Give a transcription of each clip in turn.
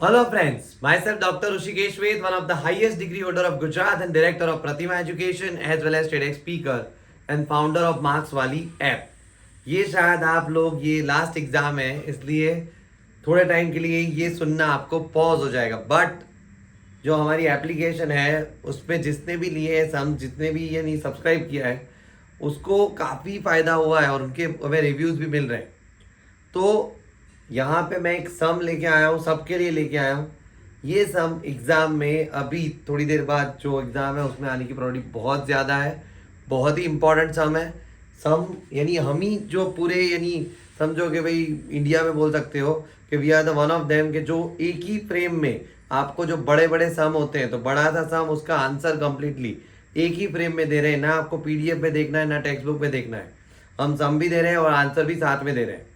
Hello friends, myself Dr. Rushikesh Ved, one of the highest degree holder of Gujarat and director of Pratima Education as well as TEDx speaker and founder of Marks Wali app. ये शायद आप लोग ये last exam है इसलिए थोड़े time के लिए ये सुनना आपको पॉज हो जाएगा, बट जो हमारी एप्लीकेशन है उसमें जिसने भी लिए हैं सम जितने भी ये नहीं सब्सक्राइब किया है उसको काफ़ी फ़ायदा हुआ है और उनके हमें रिव्यूज़ भी मिल रहे हैं। तो यहाँ पे मैं एक सम लेके आया हूँ, सबके लिए लेके आया हूँ। ये सम एग्ज़ाम में अभी थोड़ी देर बाद जो एग्ज़ाम है उसमें आने की प्रोबेबिलिटी बहुत ज़्यादा है। बहुत ही इंपॉर्टेंट सम है। सम यानी हम ही जो पूरे यानी समझो कि भाई इंडिया में बोल सकते हो कि we are the one of them के जो एक ही फ्रेम में आपको जो बड़े बड़े सम होते हैं तो बड़ा सा सम उसका आंसर कंप्लीटली एक ही फ्रेम में दे रहे हैं। ना आपको पीडीएफ में देखना है ना टेक्स्ट बुक में देखना है, हम सम भी दे रहे हैं और आंसर भी साथ में दे रहे हैं।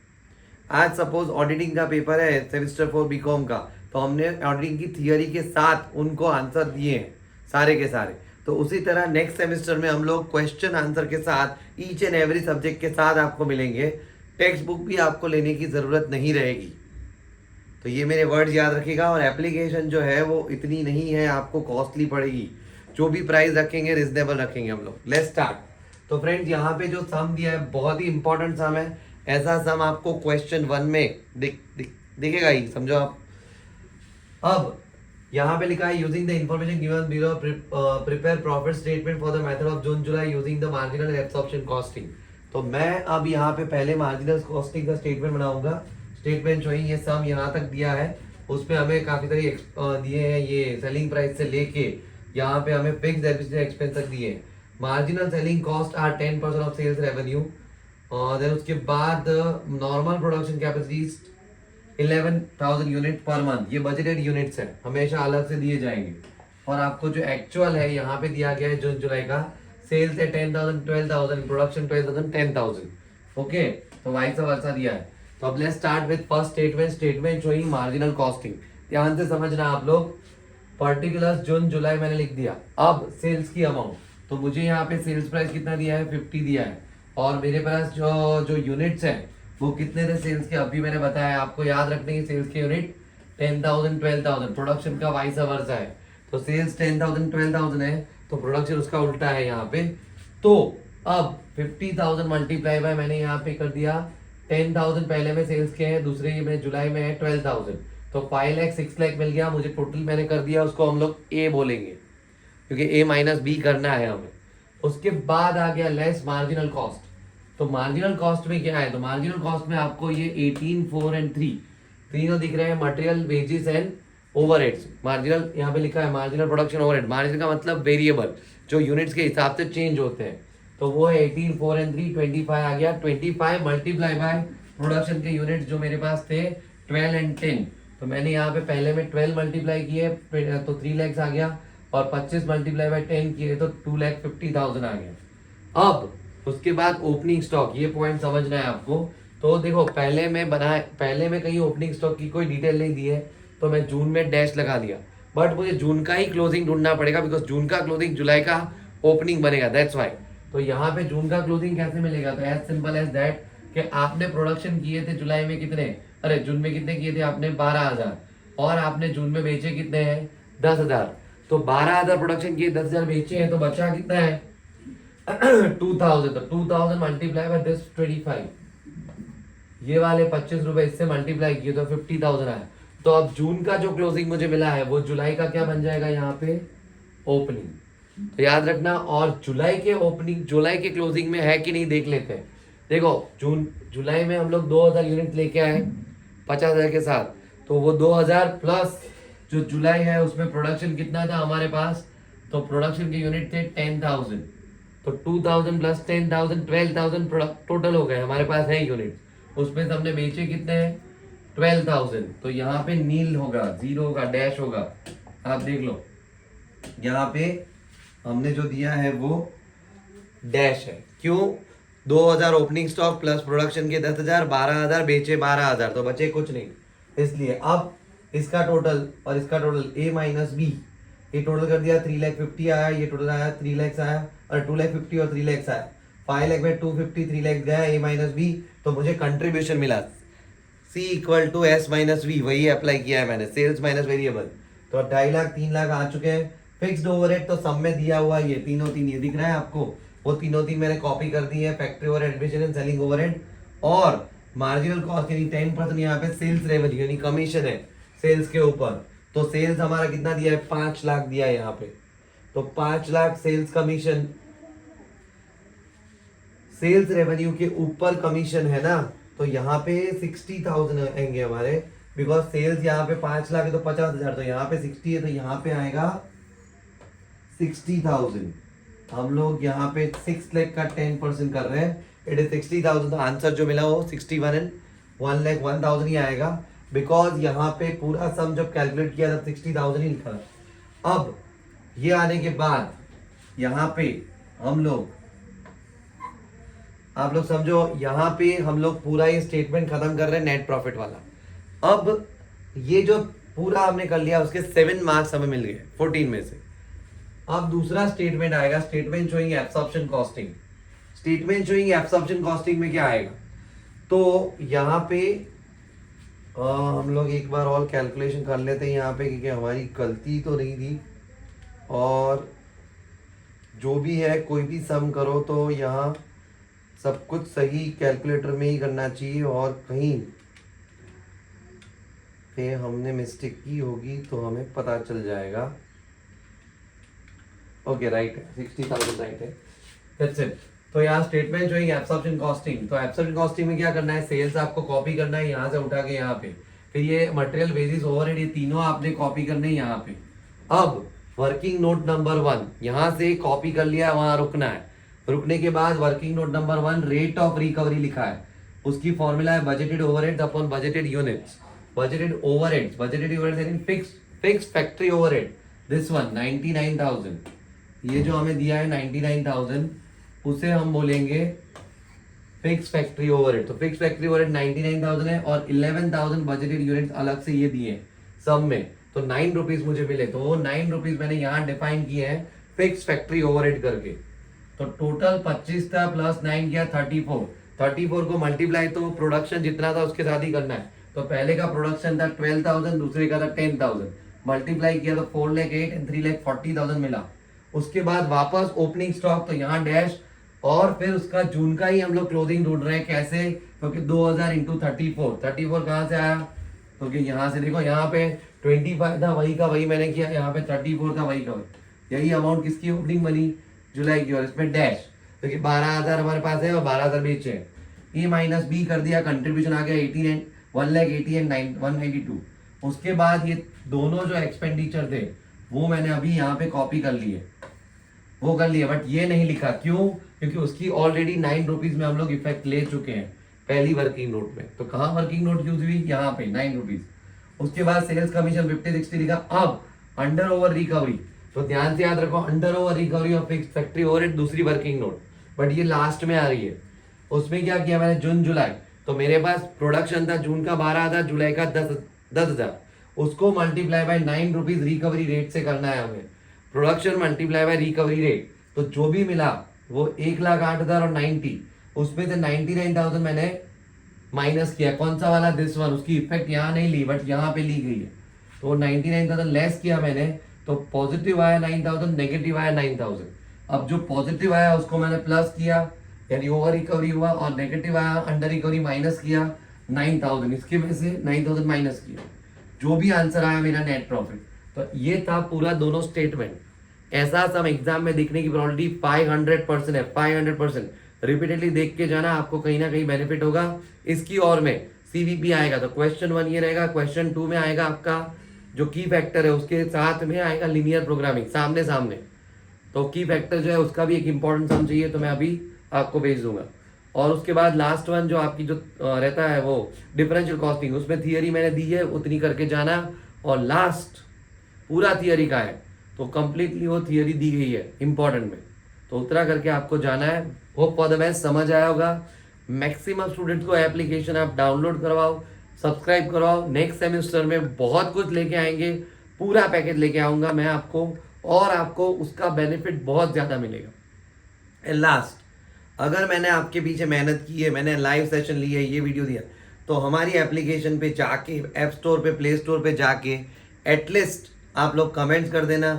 आज सपोज ऑडिटिंग का पेपर है सेमेस्टर 4 बीकॉम का, तो हमने ऑडिटिंग की थियरी के साथ उनको आंसर दिए हैं सारे के सारे। तो उसी तरह नेक्स्ट सेमेस्टर में हम लोग क्वेश्चन आंसर के साथ ईच एंड एवरी सब्जेक्ट के साथ आपको मिलेंगे। टेक्स्ट बुक भी आपको लेने की ज़रूरत नहीं रहेगी। तो ये मेरे वर्ड्स याद रखिएगा। और एप्लीकेशन जो है वो इतनी नहीं है, आपको कॉस्टली पड़ेगी। जो भी प्राइस रखेंगे रिजनेबल रखेंगे हम लोग। Let's start. तो फ्रेंड्स यहाँ पे जो सम दिया है बहुत ही इंपॉर्टेंट सम है। ऐसा सम आपको क्वेश्चन 1 में दिखेगा ही, समझो आप। अब यहाँ पे लिखा है using the information given below prepare profit statement for the method of June July using the marginal absorption costing. तो मैं अब यहाँ पे पहले मार्जिनल कॉस्टिंग का स्टेटमेंट बनाऊंगा। स्टेटमेंट शोइंग ये सम यहाँ तक दिया है, उसमें हमें काफी सारी दिए हैं। ये सेलिंग प्राइस से लेके यहाँ पे हमें फिक्स्ड एडमिनिस्ट्रेटिव एक्सपेंस तक दिए हैं। Marginal selling cost are 10% of sales revenue. और देन उसके बाद नॉर्मल प्रोडक्शन कैपेसिटीज 11,000 यूनिट पर मंथ। ये बजटेड यूनिट्स है, हमेशा अलग से दिए जाएंगे। और आपको जो एक्चुअल है यहाँ पे दिया गया है जून जुलाई का, सेल्स है 10,000 12,000, प्रोडक्शन 12,000 10,000। ओके, तो वाइस वर्सा दिया है। तो अब let's start with first statement. Statement showing marginal costing. ध्यान से समझना आप लोग। पर्टिकुलर जून जुलाई मैंने लिख दिया। अब सेल्स की अमाउंट, तो मुझे यहाँ पे सेल्स प्राइस कितना दिया है 50 दिया है। और मेरे पास जो जो यूनिट्स हैं वो कितने थे सेल्स के, अभी मैंने बताया आपको याद रखने की। सेल्स के यूनिट 10,000 12,000, प्रोडक्शन का वाइस वर्सा है। तो सेल्स 10,000 12,000 है तो प्रोडक्शन उसका उल्टा है यहाँ पे। तो अब 50,000 मल्टीप्लाई बाय मैंने यहाँ पे कर दिया 10,000 पहले में सेल्स के हैं, दूसरे में जुलाई में है 12,000। तो 5 लाख 6 लाख मिल गया मुझे टोटल। मैंने कर दिया उसको हम लोग ए बोलेंगे क्योंकि ए माइनस बी करना है हमें। उसके बाद आ गया लेस मार्जिनल कॉस्ट। तो मार्जिनल कॉस्ट में क्या है, तो मार्जिनल कॉस्ट में आपको ये 18 4 एंड 3 तीनों दिख रहे हैं। Material wages and overheads. Marginal यहाँ पे लिखा है मार्जिनल प्रोडक्शन ओवरहेड। मार्जिन का मतलब वेरिएबल जो यूनिट्स के हिसाब से चेंज होते हैं। तो वो है 18 4 एंड 3 25 आ गया। 25 मल्टीप्लाई बाय प्रोडक्शन के यूनिट जो मेरे पास थे 12 एंड 10। तो मैंने यहाँ पे पहले में 12 मल्टीप्लाई किए तो 3 लैक्स आ गया। और 25 मल्टीप्लाई बाय 10 किए तो 2,50,000 आ गया। अब उसके बाद ओपनिंग स्टॉक, ये पॉइंट समझना है आपको। तो देखो पहले में कहीं ओपनिंग स्टॉक की कोई डिटेल नहीं दी है तो मैं जून में डैश लगा दिया। बट मुझे जून का ही क्लोजिंग ढूंढना पड़ेगा बिकॉज जून का क्लोजिंग जुलाई का ओपनिंग बनेगा, दैट्स वाई। तो यहाँ पे जून का क्लोजिंग कैसे मिलेगा, तो एज सिंपल एज दैट कि आपने प्रोडक्शन किए थे जुलाई में कितने, अरे जून में कितने किए थे आपने 12,000 और आपने जून में बेचे कितने हैं 10,000। तो 12,000 प्रोडक्शन किए 10,000 बेचे हैं तो बचा कितना है 2,000। तो 2,000 मल्टीप्लाई बाय दिस 25, ये वाले 25 रुपए इससे मल्टीप्लाई किए तो 50,000 आया। तो अब जून का जो क्लोजिंग मुझे मिला है वो जुलाई का क्या बन जाएगा यहाँ पे ओपनिंग। तो याद रखना। और जुलाई के ओपनिंग जुलाई के क्लोजिंग में है कि नहीं देख लेते हैं। देखो जुलाई में हम लोग 2,000 यूनिट लेके आए 50,000 के साथ। तो वो 2,000 प्लस जो जुलाई है उसमें प्रोडक्शन कितना था हमारे पास, तो प्रोडक्शन के यूनिट थे 10,000। तो 2,000 प्लस 10,000 12,000 प्रोडक्ट टोटल हो गए हमारे पास है यूनिट। उसमें से हमने बेचे कितने हैं 12,000। तो यहाँ पे नील होगा, जीरो होगा, डैश होगा। आप देख लो यहाँ पे हमने जो दिया है वो डैश है। क्यों, 2,000 ओपनिंग स्टॉक प्लस प्रोडक्शन के 10,000, 12,000 बेचे 12,000 तो बचे कुछ नहीं, इसलिए। अब इसका टोटल और इसका टोटल ए माइनस बी, ये टोटल कर दिया 3,50,000 आया, ये टोटल आया 3 लाख आया और 2,50,000 और 3 लाख आया। 5 लाख में 250 3 लाख गया ए माइनस बी। तो मुझे कंट्रीब्यूशन मिला C equal to S minus V, वही अप्लाई किया है मैंने, सेल्स माइनस वेरिएबल। तो 2.5 लाख 3 लाख आ चुके हैं। फिक्स्ड ओवरहेड तो सब में दिया हुआ है, ये तीनों तीन ये दिख रहा है आपको, वो तीनों तीन मैंने कॉपी कर दी है। Factory overhead, administration and selling overhead, और मार्जिनल कॉस्ट यानी 10% यहाँ पे सेल्स रेवेन्यू यानी कमीशन है सेल्स के ऊपर। तो सेल्स हमारा कितना दिया है, 5 लाख दिया है यहाँ पे। तो 5 lakh sales commission, sales revenue के ऊपर कमीशन है ना, तो यहाँ पे 60,000 आएंगे हमारे, बिकॉज सेल्स यहाँ पे 5 लाख है तो 50,000, तो यहाँ पे 60 है तो यहाँ पे आएगा 60,000। हम लोग यहाँ पे 6 लाख का 10% कर रहे हैं, इट इज 60,000। तो आंसर जो मिला वो 61 एंड 1,01,000 ही आएगा, बिकॉज यहाँ पे पूरा सम जब कैलकुलेट किया तब 60,000 ही लिखा। अब ये आने के बाद यहाँ पे हम लोग, आप लोग समझो, यहाँ पे हम लोग पूरा ये स्टेटमेंट खत्म कर रहे हैं नेट प्रॉफिट वाला। अब ये जो पूरा हमने कर लिया उसके 7 मार्क्स हमें मिल गए 14 में से। अब दूसरा स्टेटमेंट आएगा, statement showing absorption costing. Statement showing absorption costing में क्या आएगा, तो यहाँ पे हम लोग एक बार और कैलकुलेशन कर लेते हैं यहाँ पे, क्योंकि हमारी गलती तो नहीं थी, और जो भी है कोई भी सम करो तो यहाँ सब कुछ सही कैलकुलेटर में ही करना चाहिए, और कहीं पे हमने मिस्टेक की होगी तो हमें पता चल जाएगा। ओके राइट है, 60,000 राइट है, दैट्स इट। तो यहाँ स्टेटमेंट जो है एब्सॉर्प्शन कॉस्टिंग, तो एब्सॉर्प्शन कॉस्टिंग में क्या करना है, सेल्स आपको कॉपी करना है यहाँ से उठा के यहाँ पे, फिर ये मटेरियल, वेजेस, ओवरहेड, ये तीनों आपने कॉपी करने हैं यहाँ पे। अब वर्किंग नोट नंबर 1 यहाँ से कॉपी कर लिया, वहां रुकना है। रुकने के बाद working note number 1 rate of recovery लिखा है, उसकी फॉर्मूला है budgeted overheads upon budgeted units. Budgeted overheads, budgeted overheads यानी fix factory overhead, this one 99,000, ये जो हमें दिया है 99,000, उसे हम बोलेंगे फिक्स फैक्ट्री ओवरहेड। तो फिक्स फैक्ट्री ओवरहेड 99,000 है, और 11,000 बजटेड यूनिट्स अलग से ये दिए सब में, तो 9 रुपीज मुझे मिले। तो वो 9 रुपीज मैंने यहाँ डिफाइन किए हैं फिक्स फैक्ट्री ओवरहेड करके। तो टोटल 25 था प्लस 9 किया 34। 34 को मल्टीप्लाई तो प्रोडक्शन जितना था उसके साथ ही करना है। तो पहले का प्रोडक्शन था 12,000, दूसरे का था 10,000, मल्टीप्लाई किया तो 4 लाख 8 एंड 3 लाख 40,000 मिला। उसके बाद वापस ओपनिंग स्टॉक, तो यहाँ डैश, और फिर उसका जून का ही हम लोग क्लोजिंग ढूंढ रहे हैं। कैसे, क्योंकि 2000 इंटू 34 कहाँ से आया, क्योंकि यहाँ से देखो, यहाँ पे 25 था वही का वही मैंने किया, यहाँ पे 34 था वही का वही। यही अमाउंट किसकी ओपनिंग बनी, जुलाई की, और इसमें डैश, क्योंकि 12,000 हमारे पास है और 12,000 बेचे हैं। ए माइनस बी कर दिया, कंट्रीब्यूशन आ गया 1,80 एंड 192। उसके बाद ये दोनों जो एक्सपेंडिचर थे वो मैंने अभी यहाँ पे कॉपी कर लिए, वो कर लिया, बट ये नहीं लिखा। क्यों, क्योंकि उसकी ऑलरेडी 9 रुपीज में हम लोग इफेक्ट ले चुके हैं पहली वर्किंग नोट में। तो कहाँ वर्किंग नोट यूज हुई, यहाँ पे 9 रुपीज। उसके बाद सेल्स कमीशन 50-60 लिखा। अब अंडर ओवर रिकवरी, तो ध्यान से याद रखो, under over recovery of fixed factory overhead दूसरी वर्किंग नोट, बट ये लास्ट में आ रही है। उसमें क्या किया मैंने, जून जुलाई, तो मेरे पास प्रोडक्शन था जून का 12,000, जुलाई का 10,000, उसको multiply by 9 rupees recovery rate से करना है हमें। Production multiply by recovery rate, तो जो भी मिला वो 1,08,000 और 90, उसमें से 99,000 मैंने माइनस किया। कौन सा वाला, दिस वन, उसकी इफेक्ट यहाँ नहीं ली बट यहाँ पे ली गई है। तो 99,000 लेस किया मैंने, तो पॉजिटिव आया 9,000, नेगेटिव आया 9,000। अब जो पॉजिटिव आया उसको मैंने प्लस किया, यानी ओवर रिकवरी हुआ, और नेगेटिव आया अंडर रिकवरी माइनस किया 9,000, इसके में से 9,000 माइनस किया, जो भी आंसर आया मेरा नेट प्रॉफिट। तो ये था पूरा दोनों स्टेटमेंट। ऐसा सम एग्जाम में दिखने की प्रोबेबिलिटी 500% है, 500%। रिपीटेडली देख के जाना, आपको कहीं ना कहीं बेनिफिट होगा। इसकी और में सीवीपी आएगा तो क्वेश्चन 1 ये रहेगा, क्वेश्चन 2 में आएगा आपका जो की फैक्टर है उसके साथ में आएगा लिनियर प्रोग्रामिंग, सामने सामने। तो की फैक्टर जो है उसका भी एक इंपॉर्टेंट सम चाहिए, तो मैं अभी आपको भेज दूंगा। और उसके बाद लास्ट वन जो आपकी जो रहता है वो डिफरेंशियल कॉस्टिंग, उसमें थियरी मैंने दी है, उतनी करके जाना। और लास्ट पूरा थियरी का है, तो कंप्लीटली वो थियरी दी गई है इंपॉर्टेंट में, तो उतना करके आपको जाना है। होप फॉर द बेस्ट, समझ आया होगा। मैक्सिमम स्टूडेंट्स को एप्लीकेशन आप डाउनलोड करवाओ, सब्सक्राइब करवाओ। नेक्स्ट सेमेस्टर में बहुत कुछ लेके आएंगे, पूरा पैकेज लेके आऊंगा मैं आपको, और आपको उसका बेनिफिट बहुत ज्यादा मिलेगा। एंड लास्ट, अगर मैंने आपके पीछे मेहनत की है, मैंने लाइव सेशन ली है, ये वीडियो दिया, तो हमारी एप्लीकेशन पे जाके, ऐप स्टोर पे, प्ले स्टोर पे जाके एटलीस्ट आप लोग कमेंट्स कर देना।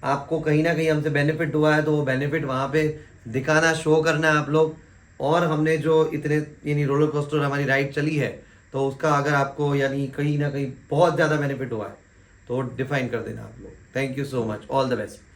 आपको कहीं ना कहीं हमसे बेनिफिट हुआ है तो वो बेनिफिट वहाँ पे दिखाना, शो करना है आप लोग। और हमने जो इतने यानी रोलर कोस्टर हमारी राइड चली है तो उसका अगर आपको यानी कहीं ना कहीं बहुत ज़्यादा बेनिफिट हुआ है तो डिफाइन कर देना आप लोग। Thank you so much, all the best.